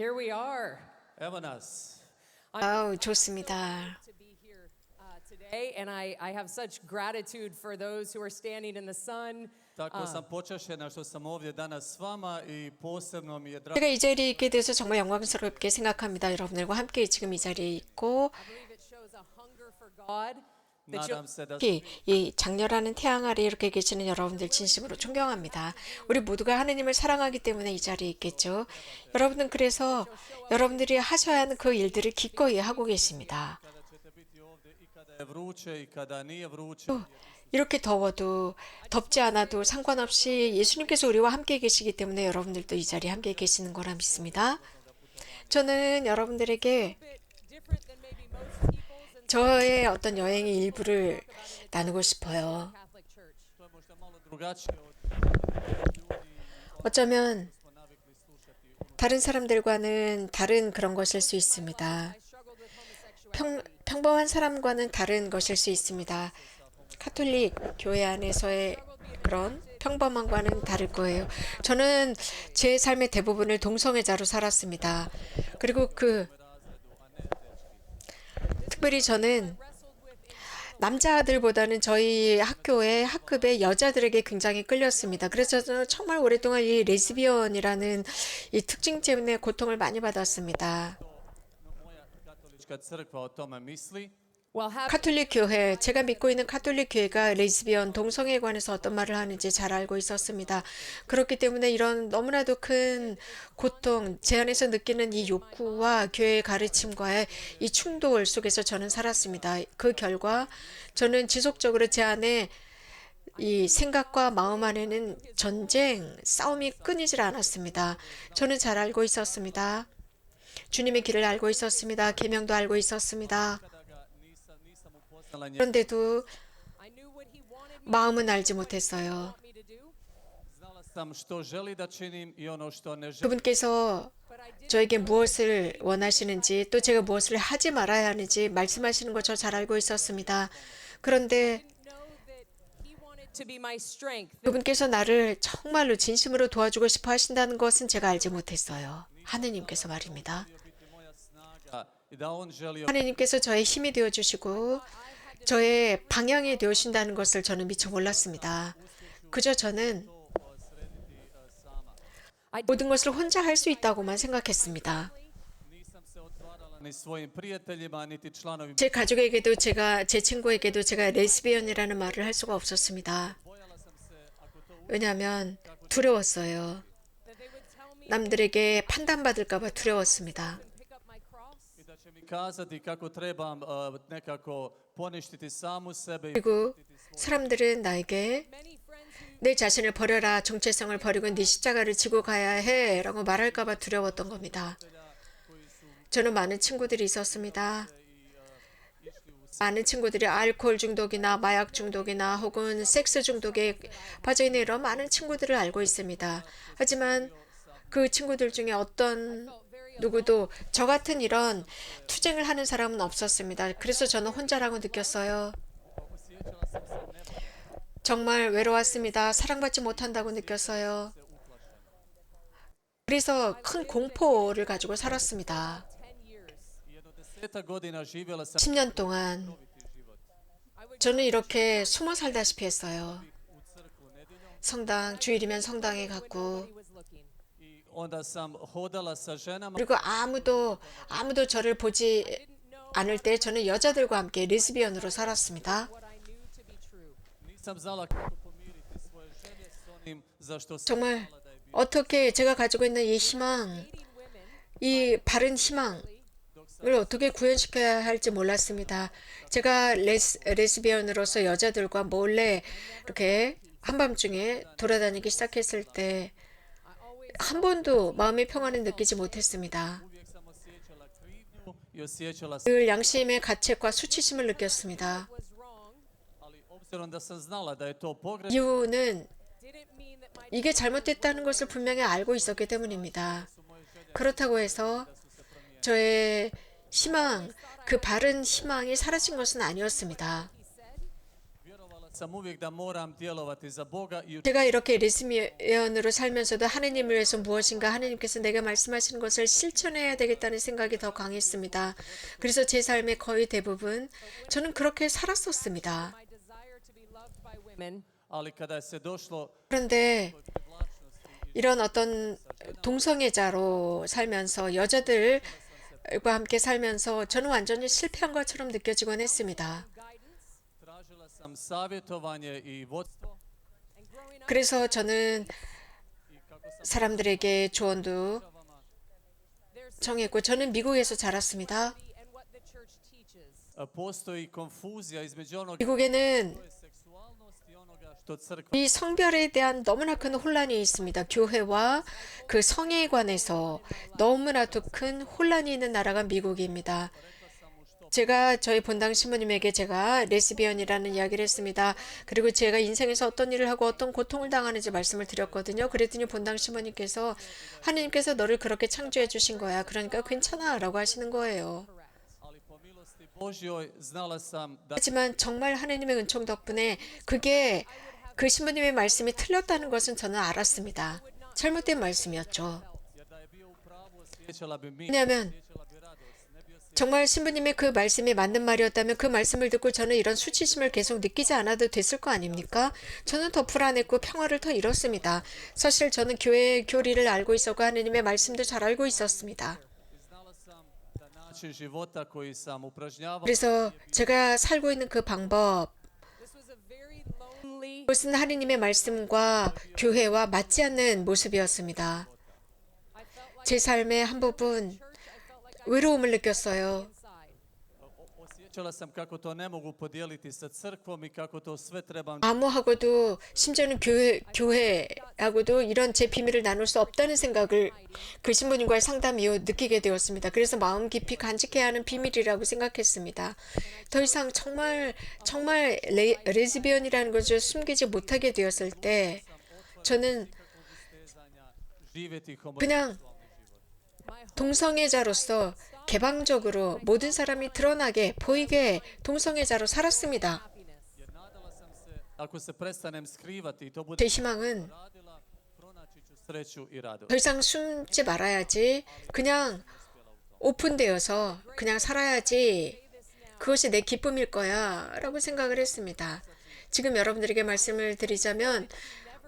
Here we are. Evo nas. 아우, 좋습니다. To be here today, and I have such gratitude for those who are standing in the sun. Tako sam počašćena što sam ovdje danas s vama i posebno mi je drago 제가 이 자리에 있게 돼서 정말 영광스럽게 생각합니다. 여러분들과 함께 지금 이 자리에 있고 I believe it shows a hunger for God. nadam se da 특히 이 장렬하는 태양 아래 이렇게 계시는 여러분들 진심으로 존경합니다. 우리 모두가 하느님을 사랑하기 때문에 이 자리에 있겠죠. 여러분은 그래서 여러분들이 하셔야 하는 그 일들을 기꺼이 하고 계십니다. kada ćete biti ovdje i kada je vruće i kada nije vruće. 이렇게 더워도 덥지 않아도 상관없이 예수님께서 우리와 함께 계시기 때문에 여러분들도 이 자리에 함께 계시는 거라 믿습니다. 저는 여러분들에게 Different than maybe most people's in 저의 어떤 여행의 일부를 나누고 싶어요. Catholic Church. To je možda malo drugačije od ljudi 어쩌면 smo navikli slušati. 다른 사람들과는 다른 그런 것일 수 있습니다. I struggled with homosexuality. 평범한 사람과는 다른 것일 수 있습니다. 카톨릭 교회 안에서의 그런 평범함과는 다를 거예요. 저는 제 삶의 대부분을 동성애자로 살았습니다. 그리고 특별히 저는 Wrestled with 남자들보다는 저희 학교의 학급의 여자들에게 굉장히 끌렸습니다. 그래서 저는 정말 오랫동안 이 레즈비언이라는 이 특징 때문에 고통을 많이 받았습니다. Moja katolička crkva o tome misli. well, have 카톨릭 교회, 제가 믿고 있는 카톨릭 교회가 레즈비언, 동성애에 관해서 어떤 말을 하는지 잘 알고 있었습니다. 그렇기 때문에 이런 너무나도 큰 고통, 제 안에서 느끼는 이 욕구와 교회의 가르침과의 이 충돌 속에서 저는 살았습니다. 그 결과 저는 지속적으로 제 안에 이 생각과 마음 안에는 전쟁, 싸움이 끊이질 않았습니다. 저는 잘 알고 있었습니다. 주님의 길을 알고 있었습니다. 계명도 알고 있었습니다. Kada ga nisam upoznala njega, 그런데도 I knew what he wanted me 마음은 알지 못했어요. to do, znala sam što želi da činim i ono što ne želi. 그분께서 but I didn't 저에게 무엇을 원하시는지 또 제가 무엇을 하지 말아야 하는지 말씀하시는 거 저 잘 알고 있었습니다. 그런데 know that he wanted to be my strength. 그분께서 나를 정말로 진심으로 도와주고 싶어 하신다는 것은 제가 알지 못했어요. 하느님께서 말입니다. Biti moja snaga i da on želio 하느님께서 저의 힘이 되어주시고 저의 방향이 되어신다는 것을 저는 미처 몰랐습니다. 그저 저는 to srediti sama. I 모든 것을 혼자 할 수 있다고만 생각했습니다. Nisam se otvarala ni svojim prijateljima niti članovima. 제 가족에게도 제 친구에게도 제가 레즈비언이라는 말을 할 수가 없었습니다. Bojala sam se ako to 왜냐하면 두려웠어요. that they would tell me 남들에게 판단받을까봐 두려웠습니다. to pick up my cross. i da će mi kazati kako trebam nekako poništiti samu sebe i 그리고 사람들은 나에게 Many friends who 내 자신을 버려라, 정체성을 버리고 네 십자가를 지고 가야 해 라고 말할까봐 두려웠던 겁니다. 저는 많은 친구들이 있었습니다. 많은 친구들이 알코올 중독이나 마약 중독이나 혹은 섹스 중독에 빠져있는 이런 많은 친구들을 알고 있습니다. 하지만 그 친구들 중에 어떤 누구도 저 같은 이런 투쟁을 하는 사람은 없었습니다. 그래서 저는 혼자라고 느꼈어요. osjećala sam se nevoljno. 정말 외로웠습니다. 사랑받지 못한다고 느꼈어요. 그래서 큰 공포를 가지고 살았습니다. 10 years, Jedno 10 godina živjela sam 10년 동안 noviti život. I would 저는 이렇게 숨어 살다시피 했어요. U crkvu nedjeljom 성당, 주일이면 성당에 갔고 nobody was looking. i onda sam hodala sa ženama. 그리고 아무도 저를 보지 않을 때 저는 여자들과 함께 레즈비언으로 살았습니다. What I knew to be true. Nisam znala kako pomiriti svoje želje s onim za što sam 정말 znala da je bio. 어떻게 제가 가지고 있는 이 희망, Dating women 이 바른 희망을 어떻게 구현시켜야 할지 몰랐습니다. 제가 레즈비언으로서 여자들과 몰래 이렇게 한밤중에 돌아다니기 시작했을 때 한 번도 마음의 평안을 느끼지 못했습니다. Uvijek sam osjećala krivnju i osjećala sam, 늘 양심의 가책과 수치심을 느꼈습니다. was wrong ali obzirom da sam znala da je to pogrešno, 이유는 didn't mean that my 이게 잘못됐다는 것을 분명히 알고 있었기 때문입니다. 그렇다고 해서 저의 희망, 그 바른 희망이 사라진 것은 아니었습니다. vjerovala sam uvijek da moram djelovati za Boga i 제가 이렇게 레스비언으로 살면서도 하느님을 위해서 무엇인가 하느님께서 내가 말씀하시는 것을 실천해야 되겠다는 생각이 더 강했습니다. 그래서 제 삶의 거의 대부분 저는 그렇게 살았었습니다. My desire to be loved by women, ali kada se došlo 그런데 이런 어떤 동성애자로 살면서 여자들과 함께 살면서 저는 완전히 실패한 것처럼 느껴지곤 했습니다. tražila sam savjetovanje i vodstvo and growing up 그래서 저는 사람들에게 조언도 there's 청했고 저는 미국에서 자랐습니다. and what the church teaches. postoji konfuzija između onoga 미국에는 što je seksualnost i onoga što crkva 이 성별에 대한 너무나 큰 혼란이 있습니다. 교회와 그 성에 관해서 너무나도 큰 혼란이 있는 나라가 미국입니다. 제가 저희 본당 신부님에게 제가 레스비언이라는 이야기를 했습니다. 그리고 제가 인생에서 어떤 일을 하고 어떤 고통을 당하는지 말씀을 드렸거든요. 그랬더니 본당 신부님께서 하나님께서 너를 그렇게 창조해 주신 거야. 그러니까 괜찮아 라고 하시는 거예요. ali po milosti Božjoj znala sam da 하지만 정말 하나님의 은총 덕분에 그게 그 신부님의 말씀이 틀렸다는 것은 저는 알았습니다. 잘못된 말씀이었죠. jer da je bio u pravu osjećala bi mir, 왜냐하면 osjećala bi radost, ne bi osjećala 정말 신부님의 그 말씀이 맞는 말이었다면 그 말씀을 듣고 저는 이런 수치심을 계속 느끼지 않아도 됐을 거 아닙니까? 저는 더 불안했고 평화를 더 잃었습니다. 사실 저는 교회의 교리를 알고 있었고 하느님의 말씀도 잘 알고 있었습니다. znala sam da način života koji sam upražnjavao 그래서 제가 살고 있는 그 방법, This was a very lonely 그것은 하느님의 말씀과 교회와 맞지 않는 모습이었습니다. I felt like 제 삶의 한 부분 church, I felt like I 외로움을 느꼈어요. inside. osjećala sam kako to ne mogu podijeliti sa crkvom i kako to sve trebam 아무하고도 심지어는 교회하고도 이런 제 비밀을 나눌 수 없다는 생각을 그 신부님과의 상담 이후 느끼게 되었습니다. 그래서 마음 깊이 간직해야 하는 비밀이라고 생각했습니다. 더 이상 정말 레즈비언이라는 것을 숨기지 못하게 되었을 때 저는 živjeti 그냥 동성애자로서 개방적으로 모든 사람이 드러나게 보이게 동성애자로 살았습니다. jer nadala sam se ako se prestanem skrivati i to bude 제 희망은 radila pronaći ću sreću i radost. 더 이상 숨지 말아야지. 그냥 오픈되어서 그냥 살아야지. 그것이 내 기쁨일 거야. 라고 생각을 했습니다. 지금 여러분들에게 말씀을 드리자면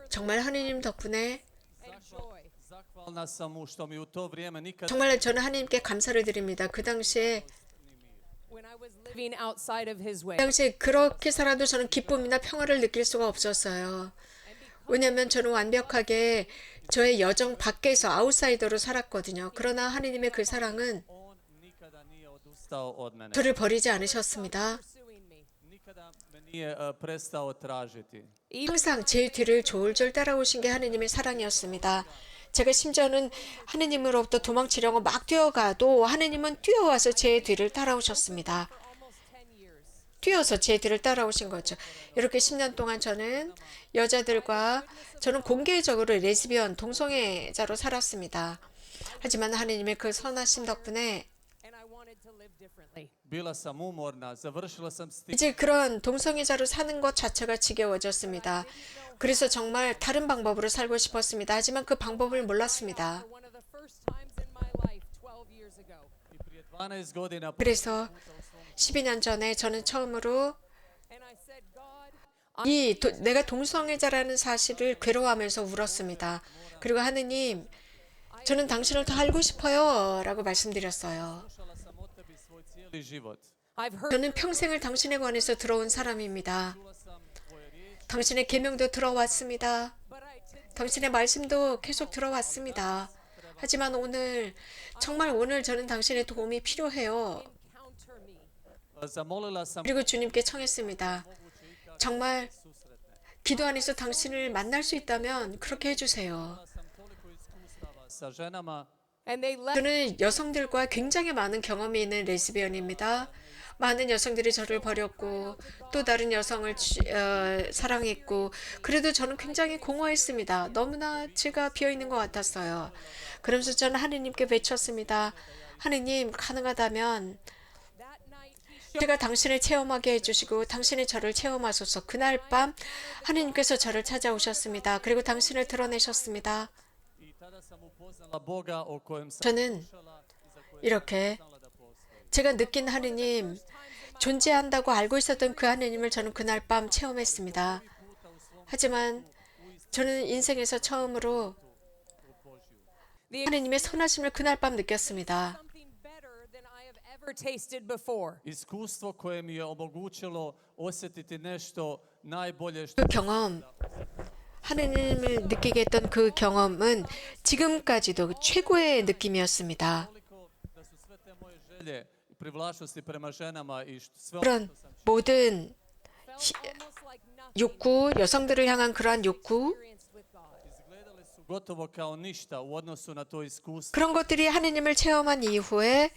정말 하느님 덕분에 And joy. Zahvalna sam mu što mi u to vrijeme nikad 정말 저는 하나님께 감사를 드립니다. 그 당시에 When I was living outside of his way. 그렇게 살아도 저는 기쁨이나 평화를 느낄 수가 없었어요. 왜냐하면 저는 완벽하게 저의 여정 밖에서 아웃사이더로 살았거든요. 그러나 하느님의 그 사랑은 on nikada nije odustao od mene. 저를 버리지 않으셨습니다. Pursuing me. Nikada me nije prestao tražiti. 항상 제 뒤를 졸졸 따라오신 게 하느님의 사랑이었습니다. 제가 심지어는 하느님으로부터 도망치려고 막 뛰어가도 하느님은 뛰어와서 제 뒤를 따라오셨습니다. Almost 10 years. 뛰어서 제 뒤를 따라오신 거죠. 이렇게 10년 동안 저는 여자들과 저는 공개적으로 레즈비언 동성애자로 살았습니다. 하지만 하느님의 그 선하심 덕분에 And I wanted to live differently. Bila sam umorna, završila sam s tim. 이제 그런 동성애자로 사는 것 자체가 지겨워졌습니다. 그래서 정말 다른 방법으로 살고 싶었습니다. 하지만 그 방법을 몰랐습니다. For one of the first times in my life 12 years ago. I prije 12 godina 그래서 12년 전에 저는 처음으로 And I said, God, 내가 동성애자라는 사실을 괴로워하면서 울었습니다. 그리고 하느님, 저는 당신을 더 알고 싶어요. 라고 말씀드렸어요. slušala sam o tebi svoj cijeli život. I've heard 저는 평생을 당신에 관해서 들어온 사람입니다. Čula sam tvoje riječi, 당신의 계명도 들어왔습니다. but today 당신의 말씀도 계속 들어왔습니다. 하지만 정말 오늘 저는 당신의 도움이 필요해요. encounter me. zamolila sam 그리고 주님께 청했습니다. 정말 기도 안에서 당신을 만날 수 있다면 그렇게 해주세요. sam toliko iskustava sa ženama And they left 저는 여성들과 굉장히 많은 경험이 있는 레즈비언입니다. 많은 여성들이 저를 버렸고 또 다른 여성을 사랑했고 그래도 저는 굉장히 공허했습니다. 너무나 제가 비어있는 것 같았어요. 그러면서 저는 하느님께 외쳤습니다. 하느님 가능하다면 that night. He 제가 당신을 체험하게 해주시고 당신이 저를 체험하소서. 그날 밤 하나님께서 저를 찾아오셨습니다. 그리고 당신을 드러내셨습니다. I tada sam upoznala Boga o kojem sam 저는 slušala i za kojeg 이렇게 sam znala da postoji. 제가 느낀 하느님, 존재한다고 알고 있었던 그 하느님을 저는 그날 밤 체험했습니다. 하지만 저는 인생에서 처음으로 The 하느님의 선하심을 그날 밤 느꼈습니다. something better than I have ever tasted before. Iskustvo koje mi je omogućilo osjetiti nešto najbolje što 그 경험, 하느님을 느끼게 했던 그 경험은 지금까지도 최고의 느낌이었습니다. toliko da su sve te moje želje i privlačnosti prema ženama i sve ono 그런 što sam 모든 Felt almost like nothing 욕구, 여성들을 향한 그러한 욕구, experienced with God. izgledale su gotovo kao ništa u odnosu na to iskustvo. 그런 것들이 하느님을 체험한 이후에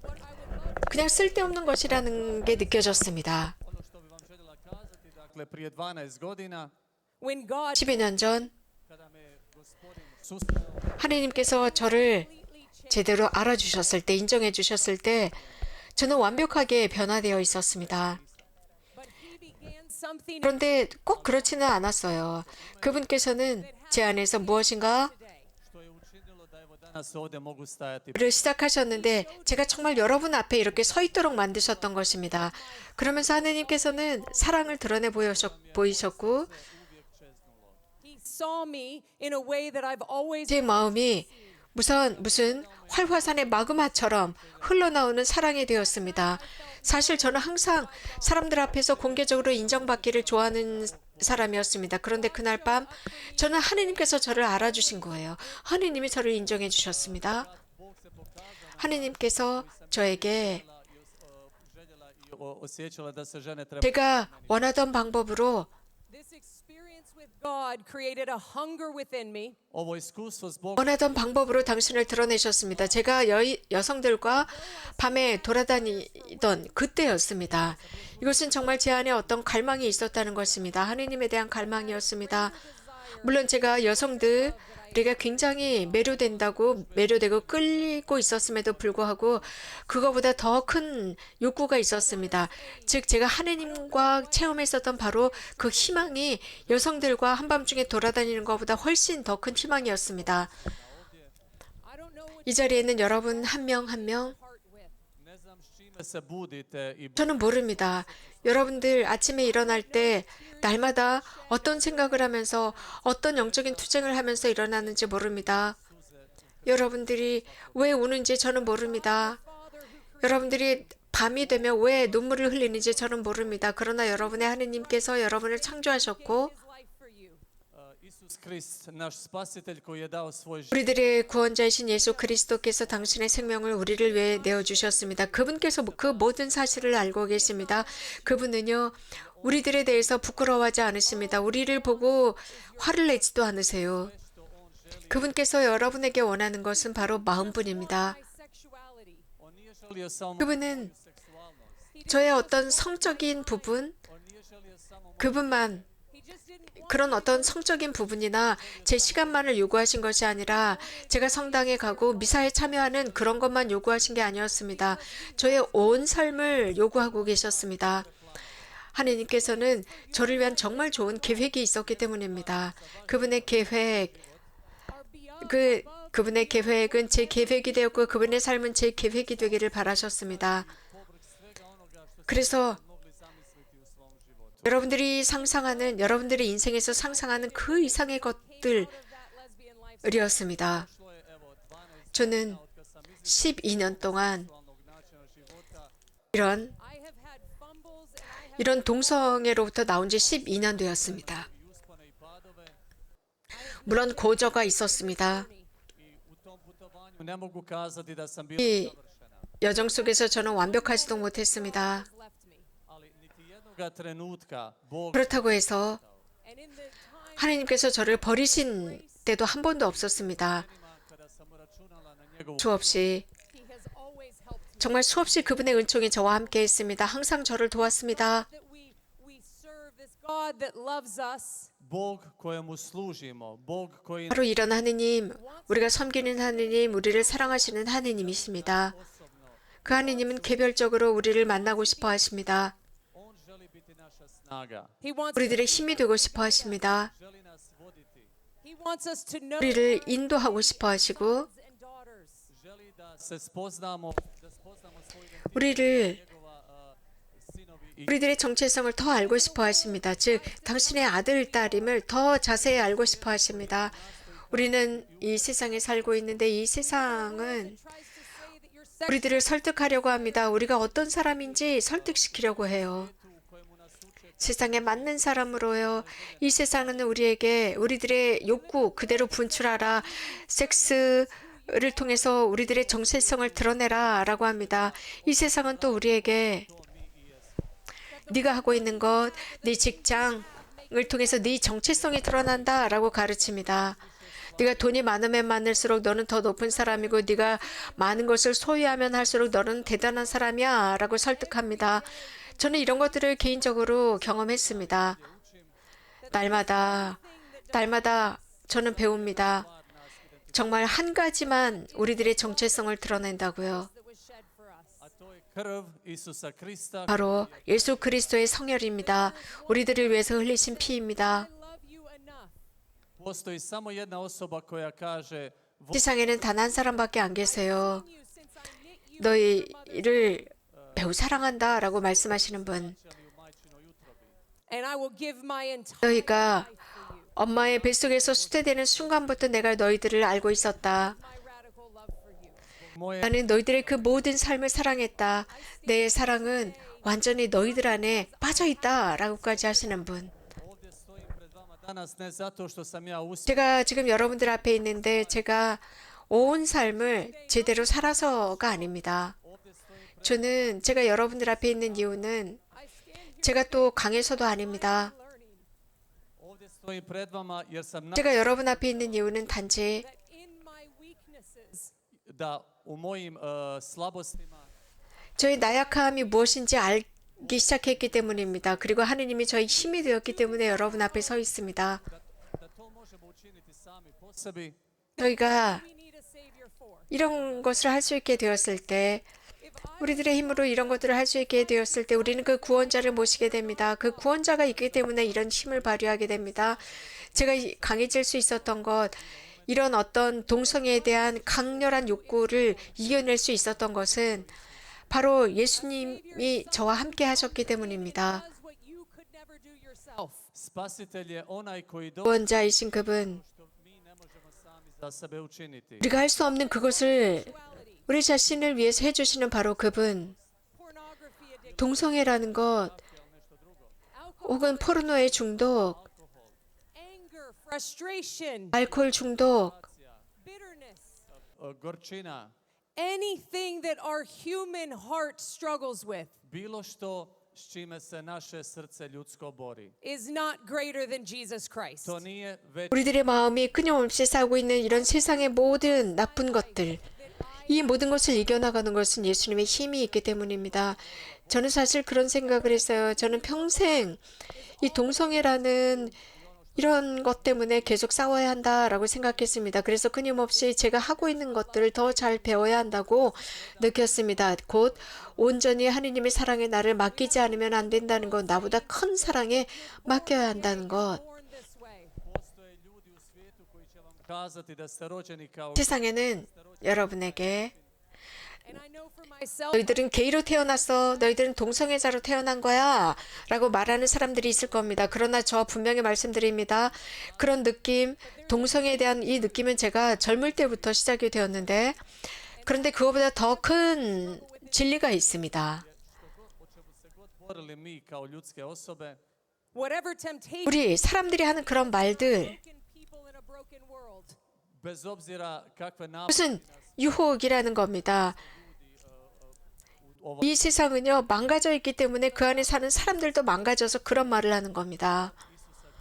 What I would love 그냥 쓸데없는 것이라는 게 느껴졌습니다. Ono što bi vam željela kazati, dakle prije 12 godina when God 12년 전 kada me gospodin susreo, 하느님께서 저를 제대로 알아주셨을 때, 인정해 주셨을 때 저는 완벽하게 변화되어 있었습니다. but he began something 그런데 꼭 그렇지는 않았어요. 그분께서는 제 안에서 무엇인가 today. što je učinilo da evo danas ovdje mogu stajati. 를 시작하셨는데 제가 정말 여러분 앞에 이렇게 서 있도록 만드셨던 것입니다. 그러면서 하느님께서는 사랑을 드러내 보이셨고 He saw me in a way that I've always 제 마음이 무슨 활화산의 마그마처럼 흘러나오는 사랑이 되었습니다. 사실 저는 항상 사람들 앞에서 공개적으로 인정받기를 좋아하는 사람이었습니다. 그런데 그날 밤 저는 하느님께서 저를 알아주신 거예요. 하느님이 저를 인정해 주셨습니다. 하느님께서 저에게 Željela i osjećala da se žene treba. 제가 원하던 방법으로 this experience with God created a hunger within me Ovo iskustvo s Bogom 원하던 방법으로 당신을 드러내셨습니다. 제가 여성들과 밤에 돌아다니던 그때였습니다. 이것은 정말 제 안에 어떤 갈망이 있었다는 것입니다. 하느님에 대한 갈망이었습니다. 물론 제가 여성들에게 굉장히 매료되고 끌리고 있었음에도 불구하고 그거보다 더 큰 욕구가 있었습니다. 즉 제가 하느님과 체험했었던 바로 그 희망이 여성들과 한밤중에 돌아다니는 것보다 훨씬 더 큰 희망이었습니다. I don't know what 이 자리에 있는 여러분 한 명 한 명 part with. ne znam s čime se budite i 저는 모릅니다. 여러분들 아침에 일어날 때 날마다 어떤 생각을 하면서 어떤 영적인 투쟁을 하면서 일어나는지 모릅니다. 여러분들이 왜 우는지 저는 모릅니다. 여러분들이 밤이 되면 왜 눈물을 흘리는지 저는 모릅니다. 그러나 여러분의 하느님께서 여러분을 창조하셨고 His life for you. Isus Krist, naš spasitelj koji je dao svoj život. 우리들의 구원자이신 예수 그리스도께서 당신의 생명을 우리를 위해 내어주셨습니다. 그분께서 그 모든 사실을 알고 계십니다. 그분은요, 우리들에 대해서 부끄러워하지 않으십니다. 우리를 보고 화를 내지도 않으세요. 그분께서 여러분에게 원하는 것은 바로 마음뿐입니다. My sexuality. On nije želio samo 그분은 seksualnost. 저의 어떤 성적인 부분, On nije želio samo 그분만 He just didn't want 그런 어떤 성적인 부분이나 제 시간만을 요구하신 것이 아니라 제가 성당에 가고 미사에 참여하는 그런 것만 요구하신 게 아니었습니다. 저의 온 삶을 요구하고 계셨습니다. 하느님께서는 저를 위한 정말 좋은 계획이 있었기 때문입니다. 그분의 계획, 그분의 계획은 제 계획이 되었고 그분의 삶은 제 계획이 되기를 바라셨습니다. 그래서 mogli zamisliti u svom životu. 여러분들이 상상하는, 여러분들의 인생에서 상상하는 그 이상의 것들이었습니다. Prošlo je evo 12 저는 od kad sam 12년 동안 seksualnog načina života. 이런 I have had fumbles and I have 이런 동성애로부터 나온 지 12년 되었습니다. I uspone i padove 물론 고저가 있었습니다. i u tom putovanju ne mogu kazati da sam bio 이 savršena. 여정 속에서 저는 완벽하지도 못했습니다. left me. Ali niti jednoga trenutka Bog 그렇다고 해서 And in the time 하나님께서 저를 버리신 때도 한 번도 없었습니다. kada sam računala na njegovu 수없이 he has always helped me. 정말 수없이 그분의 은총이 저와 함께 했습니다. 항상 저를 도왔습니다. That we serve this God that loves us. Bog kojemu služimo, Bog koji 바로 이런 하느님, 우리가 섬기는 하느님, 우리를 사랑하시는 하느님이십니다. osobno 그 하느님은 개별적으로 우리를 만나고 싶어 하십니다. On želi biti naša snaga. He wants, 우리들의 힘이 되고 싶어 하십니다. Želi nas voditi. he wants us to know 우리를 인도하고 싶어 하시고 and daughters. Želi da se spoznamo svoj identitet, 우리를 njegova sinovi i 우리들의 정체성을 더 알고 싶어 하십니다. 즉, 당신의 아들, 딸임을 더 자세히 알고 싶어 하십니다. 우리는 이 세상에 살고 있는데 이 세상은 Tries to say that you're sex 우리들을 설득하려고 합니다. 우리가 어떤 사람인지 설득시키려고 해요. 세상에 맞는 사람으로요. 이 세상은 우리에게 우리들의 욕구 그대로 분출하라. 섹스를 통해서 우리들의 정체성을 드러내라 라고 합니다. 이 세상은 또 우리에게 네가 하고 있는 것, 네 직장을 통해서 네 정체성이 드러난다 라고 가르칩니다. 네가 돈이 많으면 많을수록 너는 더 높은 사람이고 네가 많은 것을 소유하면 할수록 너는 대단한 사람이야 라고 설득합니다. 저는 이런 것들을 개인적으로 경험했습니다. 날마다 저는 배웁니다. 정말 한 가지만 우리들의 정체성을 드러낸다고요. that was shed for us. a to je krv Isusa Krista. 바로 예수 그리스도의 성혈입니다. 우리들을 위해서 흘리신 피입니다. I love you enough. Postoji samo jedna osoba koja kaže 세상에는 단 한 사람밖에 안 계세요. You since I knit you 너희를 매우 사랑한다 라고 말씀하시는 분. and I will give my entire 너희가 엄마의 뱃속에서 수태되는 순간부터 내가 너희들을 알고 있었다. my radical love for you. moje 나는 너희들의 그 모든 삶을 사랑했다. 내 사랑은 완전히 너희들 안에 빠져 있다 라고까지 하시는 분. ovdje stojim pred vama danas ne zato što sam ja uspio, 제가 지금 여러분들 앞에 있는데 제가 온 삶을 제대로 살아서가 아닙니다. 저는 제가 여러분들 앞에 있는 이유는 제가 또 강해서도 아닙니다. Learning ovdje stojim pred vama jer sam 제가 여러분 앞에 있는 이유는 단지 that in my weaknesses da u mojim slabostima 저의 나약함이 무엇인지 알기 시작했기 때문입니다. 그리고 하느님이 저의 힘이 되었기 때문에 여러분 앞에 서 있습니다. da to možemo učiniti sami po sebi. 저희가 we need a savior for. 이런 것을 할 수 있게 되었을 때 우리들의 힘으로 이런 것들을 할 수 있게 되었을 때 우리는 그 구원자를 모시게 됩니다. 그 구원자가 있기 때문에 이런 힘을 발휘하게 됩니다. 제가 강해질 수 있었던 것, 이런 어떤 동성애에 대한 강렬한 욕구를 이겨낼 수 있었던 것은 바로 예수님이 저와 함께 하셨기 때문입니다. Does what you could never do yourself. Spasitelj je onaj koji do 구원자이신 그분, što mi ne možemo sami za sebe učiniti. 우리가 할 수 없는 그것을 Sexuality, 우리 자신을 위해서 해주시는 바로 그분, pornography addiction, 동성애라는 것, alcohol, 혹은 포르노의 중독, anger, frustration, 알코올 중독, bitterness, Gorčina, anything that our human heart struggles with bilo što s čime se naše srce ljudsko bori. is not greater than Jesus Christ. To nije već 우리들의 마음이 끊임없이 싸우고 있는 이런 세상의 모든 나쁜 것들, 이 모든 것을 이겨나가는 것은 예수님의 힘이 있기 때문입니다. 저는 사실 그런 생각을 했어요. 저는 평생 이 동성애라는 이런 것 때문에 계속 싸워야 한다라고 생각했습니다. 그래서 끊임없이 제가 하고 있는 것들을 더 잘 배워야 한다고 느꼈습니다. 곧 온전히 하느님의 사랑에 나를 맡기지 않으면 안 된다는 것, 나보다 큰 사랑에 맡겨야 한다는 것. Born this way. postoje ljudi u svijetu koji će vam kazati da ste rođeni kao 세상에는 여러분에게 And I know for myself, 너희들은 게이로 태어났어. 너희들은 동성애자로 태어난 거야. 라고 말하는 사람들이 있을 겁니다. 그러나 저 분명히 말씀드립니다. 그런 느낌, 동성애에 대한 이 느낌은 제가 젊을 때부터 시작이 되었는데, 그런데 그거보다 더 큰 진리가 있습니다. o čemu se god borili mi kao ljudske osobe, whatever temptation, 우리 사람들이 하는 그런 말들, broken people in a broken world, bez obzira kakve napade 무슨 유혹이라는 겁니다. 이 세상은요, 망가져 있기 때문에 그 안에 사는 사람들도 망가져서 그런 말을 하는 겁니다.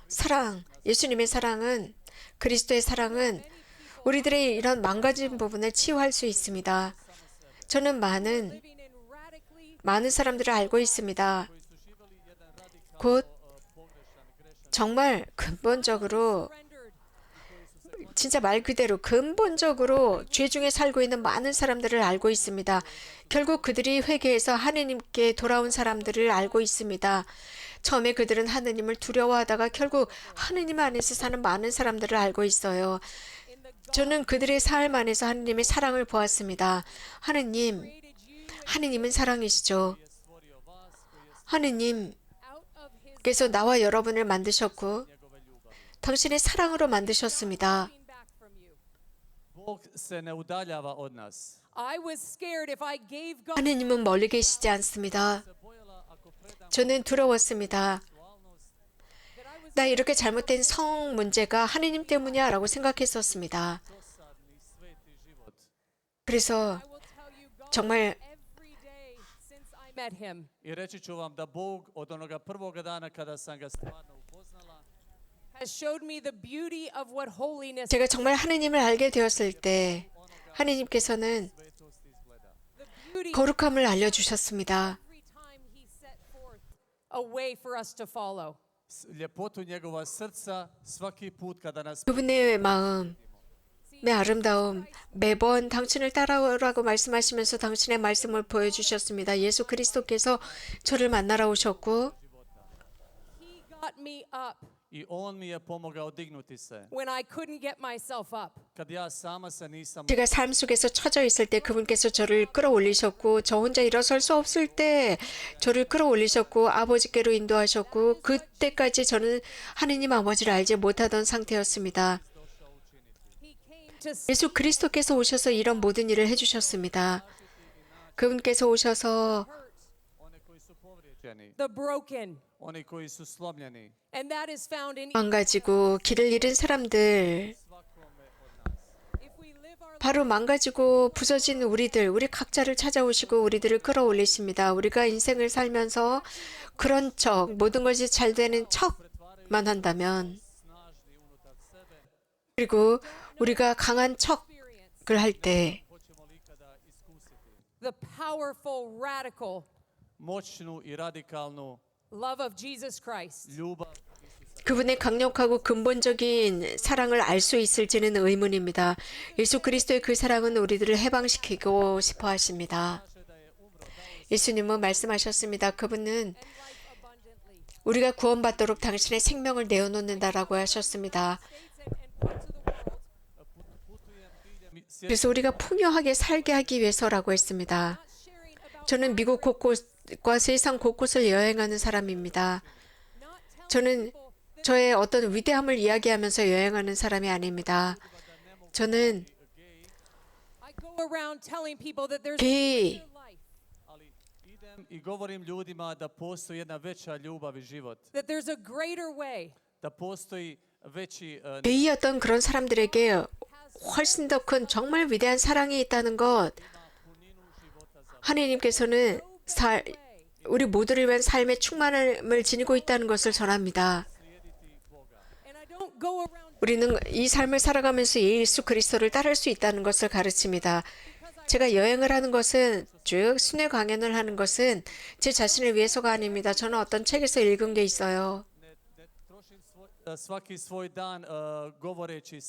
사랑, 예수님의 사랑은, 그리스도의 사랑은 우리들의 이런 망가진 부분을 치유할 수 있습니다. 저는 living in radically 많은 사람들을 알고 있습니다. 곧 정말 근본적으로 rendered 진짜 말 그대로 근본적으로 죄 중에 살고 있는 많은 사람들을 알고 있습니다. 결국 그들이 회개해서 하느님께 돌아온 사람들을 알고 있습니다. 처음에 그들은 하느님을 두려워하다가 결국 하느님 안에서 사는 많은 사람들을 알고 있어요. 저는 그들의 삶 안에서 하느님의 사랑을 보았습니다. 하느님은 사랑이시죠. 하느님께서 나와 여러분을 만드셨고 당신의 사랑으로 만드셨습니다. Bog se ne udaljava od nas. I was scared if I gave God 하느님은 멀리 계시지 않습니다. 저는 두려웠습니다. 나 이렇게 잘못된 성 문제가 하느님 때문이야 라고 생각했었습니다. 그래서 I will tell you God 정말 every day since I met him I reći ću vam da Bog od onoga prvoga dana kada sam ga stvarno upoznala, has showed me the beauty of what holiness 제가 정말 하느님을 알게 되었을 때 하느님께서는 beauty 거룩함을 알려주셨습니다. every time he set forth a way for us to follow. ljepotu njegova srca svaki put kada nas 그분의 마음, 내 아름다움, 매번 당신을 따라오라고 말씀하시면서 당신의 말씀을 보여주셨습니다. 예수 그리스도께서 저를 만나러 오셨고 He got me up i on mi je pomogao dignuti se. when I couldn't get myself up. Kad ja sama se nisam 제가 삶 속에서 처져 있을 때 그분께서 저를 끌어올리셨고 저 혼자 일어설 수 없을 때 저를 끌어올리셨고 아버지께로 인도하셨고 그때까지 저는 하느님 아버지를 알지 못하던 상태였습니다. He came to 예수 그리스도께서 오셔서 이런 모든 일을 해주셨습니다. 그분께서 오셔서 one koji su povrijeđeni, the broken, oni koji su slomljeni, and that is found in 망가지고 길을 잃은 사람들, if we live our 바로 망가지고 부서진 우리 각자를 찾아오시고 우리들을 끌어올리십니다. 우리가 인생을 살면서 그런 척, 모든 것이 잘 되는 척만 한다면, snažni unutar sebe, 그리고 우리가 강한 척을 할 때, hoćemo li ikada iskusiti the powerful, radical moćnu i radikalnu love of Jesus Christ. ljubav 그분의 강력하고 근본적인 사랑을 알 수 있을지는 의문입니다. 예수 그리스도의 그 사랑은 우리들을 해방시키고 싶어 하십니다. 예수님은 말씀하셨습니다. 그분은 우리가 구원받도록 당신의 생명을 내어놓는다라고 하셨습니다. 그래서 우리가 풍요하게 살게 하기 위해서라고 했습니다. 저는 미국 곳곳과 세상 곳곳을 여행하는 사람입니다. 저는 저의 어떤 위대함을 이야기하면서 여행하는 사람이 아닙니다. 저는 I go around telling people that there's 이 a life, ali idem i govorim ljudima da postoji jedna veća ljubav i život, that there's a greater way. da postoji veći 게이였던 그런 사람들에게 훨씬 더 큰 정말 위대한 사랑이 있다는 것, 하나님께서는 우리 모두를 위한 삶의 충만함을 지니고 있다는 것을 전합니다. And I don't go around 우리는 이 삶을 살아가면서 예수 그리스도를 따를 수 있다는 것을 가르칩니다. 제가 여행을 하는 것은 쭉 순회 강연을 하는 것은 제 자신을 위해서가 아닙니다. 저는 어떤 책에서 읽은 게 있어요. ne trošim svaki svoj dan govoreći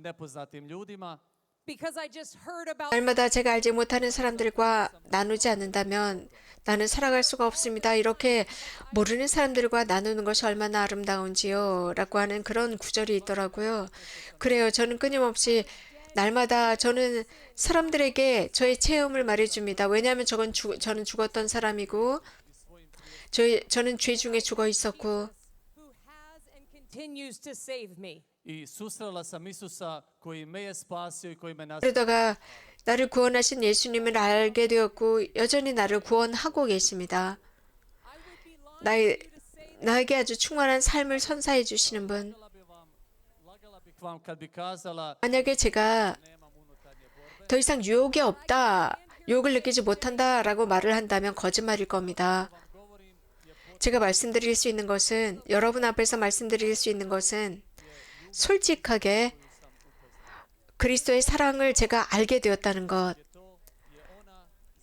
nepoznatim ljudima, because I just heard about 날마다 제가 알지 못하는 사람들과 나누지 않는다면 나는 살아갈 수가 없습니다. 이렇게 모르는 사람들과 나누는 것이 얼마나 아름다운지요. 라고 하는 그런 구절이 있더라고요. 그래요. 저는 끊임없이 날마다 저는 사람들에게 저의 체험을 말해줍니다. 왜냐하면 저는 죽었던 사람이고 저는 죄 중에 죽어 있었고 who has and continues to save me. i susrela sam Isusa koji me je spasio i koji me nas 그러다가 나를 구원하신 예수님을 알게 되었고 여전히 나를 구원하고 계십니다. I would be lying 나의, 나에게 아주 충만한 삶을 선사해 주시는 분. lagala bih vam kad bi kazala 만약에 제가 nemam unutarnje borbe, 더 이상 유혹이 없다, 유혹을 느끼지 못한다라고 말을 한다면 거짓말일 겁니다. 제가 말씀드릴 수 있는 것은, 여러분 앞에서 말씀드릴 수 있는 것은 솔직하게 그리스도의 사랑을 제가 알게 되었다는 것.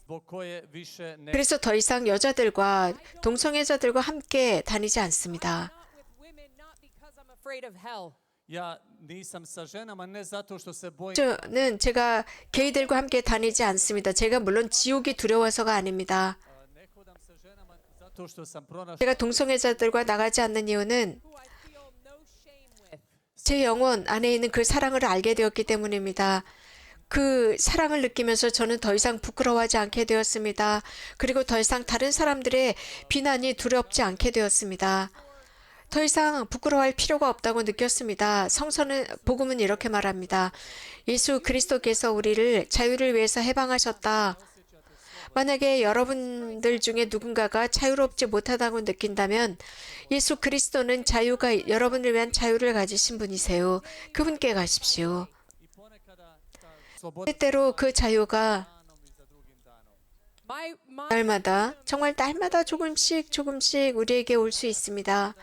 zbog koje više ne 그래서 더 이상 여자들과 동성애자들과 함께 다니지 않습니다. not with women, not because I'm afraid of hell, Ja nisam sa ženama ne zato što se bojim 저는 제가 게이들과 함께 다니지 않습니다. 제가 물론 지옥이 두려워서가 아닙니다. ne hodam sa ženama zato što sam pronašao 제가 동성애자들과 나가지 않는 이유는 who I feel no shame with. 제 영혼 안에 있는 그 사랑을 알게 되었기 때문입니다. 그 사랑을 느끼면서 저는 더 이상 부끄러워하지 않게 되었습니다. 그리고 더 이상 다른 사람들의 비난이 두렵지 않게 되었습니다. 더 이상 부끄러워할 필요가 없다고 느꼈습니다. 성서는 복음은 이렇게 말합니다. 예수 그리스도께서 우리를 자유를 위해서 해방하셨다. 만약에 여러분들 중에 누군가가 자유롭지 못하다고 느낀다면 예수 그리스도는 자유가 여러분을 위한 자유를 가지신 분이세요. 그분께 가십시오. i ponekada ta sloboda 때때로 그 자유가 danom i za drugim danom. My 날마다 정말 날마다 조금씩 우리에게 올 수 있습니다.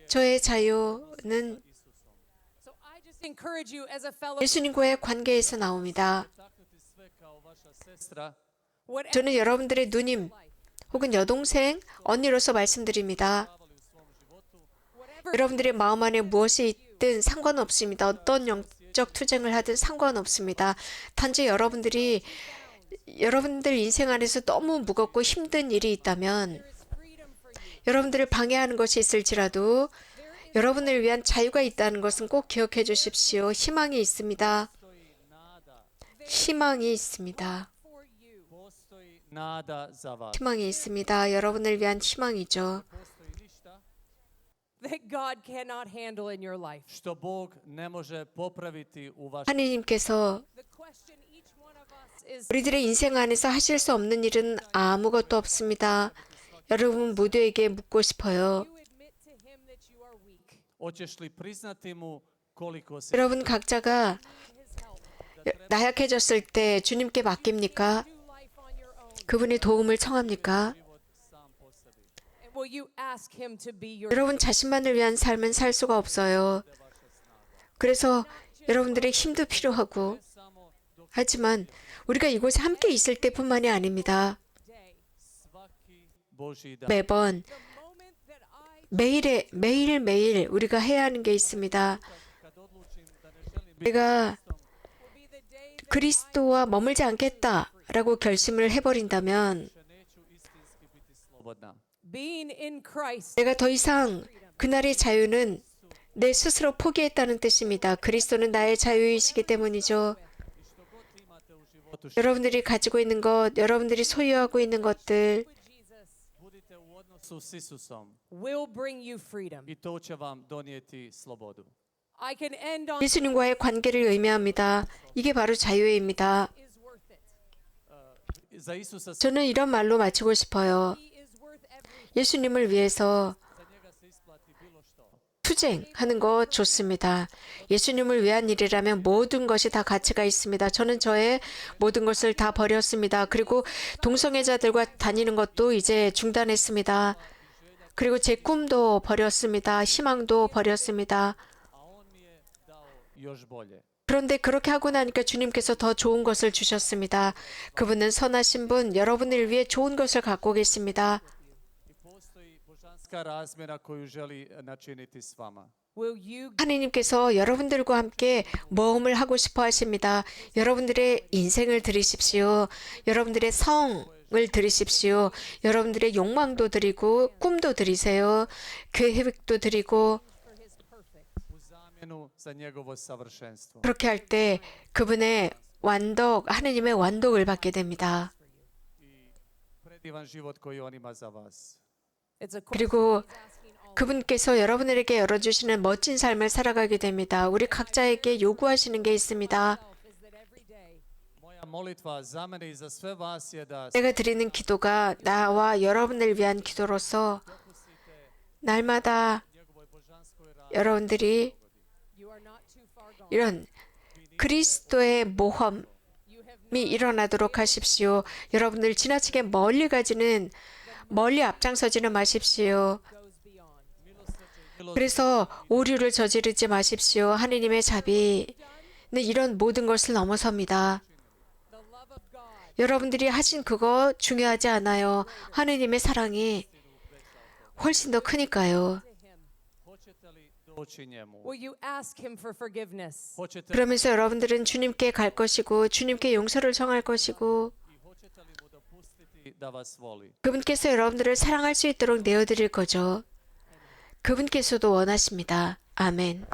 저의 자유는 so I just encourage you as a fellow. 예수님과의 관계에서 나옵니다. Taknuti sve kao vaša sestra Whatever 저는 여러분들의 누님 혹은 여동생, 언니로서 말씀드립니다. davali u svom životu. whatever 여러분들의 마음 안에 무엇이 있든 상관없습니다. 어떤 영적 투쟁을 하든 상관없습니다. 단지 여러분들 인생 안에서 너무 무겁고 힘든 일이 있다면 there is freedom for you. 여러분들을 방해하는 것이 있을지라도 여러분을 위한 자유가 있다는 것은 꼭 기억해 주십시오. 희망이 있습니다. Postoji nada. 희망이 있습니다. For you. Postoji nada za vas. 희망이 있습니다. 여러분을 위한 희망이죠. Postoji ništa That God cannot handle in your life. što Bog ne može popraviti u vašem. 하느님께서 The question each one of us is 우리들의 인생 안에서 하실 수 없는 일은 아무것도 없습니다. 여러분 모두에게 묻고 싶어요. you admit to him that you are weak. Hoćeš li priznati mu koliko si 여러분 각자가 His help. 나약해졌을 때 주님께 맡깁니까? Do life on your own. 그분의 도움을 청합니까? život sam po sebi? And will you ask him to be your 여러분 자신만을 위한 삶은 살 수가 없어요. 그래서 여러분들의 힘도 필요하고 Samo dok 하지만 우리가 이곳에 함께 있을 때뿐만이 아닙니다. day? svaki Božji dan. 매번 The moment that I 매일매일 우리가 해야 하는 게 있습니다. Kad odlučim da ne želim biti 내가 will be the day that 그리스도와 머물지 않겠다라고 결심을 해버린다면 više neću istinski biti slobodna. being in Christ 내가 더 이상 그날의 자유는 내 스스로 포기했다는 뜻입니다. 그리스도는 나의 자유이시기 때문이죠. I što god imate u životu, 여러분들이 가지고 있는 것, 여러분들이 소유하고 있는 것들, with Jesus budite u odnosu s Isusom will bring you freedom. i to će vam donijeti slobodu. I can end on 예수님과의 관계를 의미합니다. 이게 바로 자유입니다. is worth it. Za Isusa 저는 이런 말로 마치고 싶어요. He is worth everything. 예수님을 위해서 za njega se isplati bilo što. 투쟁하는 거 좋습니다. 예수님을 위한 일이라면 모든 것이 다 가치가 있습니다. 저는 저의 모든 것을 다 버렸습니다. 그리고 동성애자들과 다니는 것도 이제 중단했습니다. 그리고 제 꿈도 버렸습니다. 희망도 버렸습니다. A on mi je dao još bolje. 그런데 그렇게 하고 나니까 주님께서 더 좋은 것을 주셨습니다. 그분은 선하신 분, 여러분을 위해 좋은 것을 갖고 계십니다. I postoji božanska razmjera koju želi načiniti s vama. Will you 하느님께서 여러분들과 함께 모험을 하고 싶어 하십니다. 여러분들의 인생을 드리십시오. 여러분들의 성을 드리십시오. 여러분들의 욕망도 드리고 꿈도 드리세요. 계획도 드리고 for his perfect? U zamjenu za njegovo savršenstvo. 그렇게 할 때 그분의 하느님의 완독을 받게 됩니다. I predivan život koji on ima za vas. It's a 그리고 question he's asking all. 그분께서 여러분에게 열어주시는 멋진 삶을 살아가게 됩니다. 우리 각자에게 요구하시는 게 있습니다. Is that every day Moja molitva za mene i za sve vas je da 내가 드리는 기도가 나와 여러분을 위한 기도로서 날마다 njegovoj božanskoj radi 여러분들이 you are not too far gone. 이런 그리스도의 모험이 You have 일어나도록 하십시오. 여러분들 지나치게 멀리 앞장서지는 마십시오. goes beyond. 그래서 오류를 저지르지 마십시오. 하느님의 자비는 이런 모든 것을 넘어섭니다. The love of God 여러분들이 하신 그거 중요하지 않아요. 하느님의 사랑이 훨씬 더 크니까요. to him. hoćete li doći njemu? Will you ask him for forgiveness? Hoćete li 그러면서 여러분들은 주님께 갈 것이고 주님께 용서를 청할 것이고 i hoćete li mu dopustiti da vas voli? 그분께서 여러분들을 사랑할 수 있도록 내어드릴 거죠. 그분께서도 원하십니다. 아멘.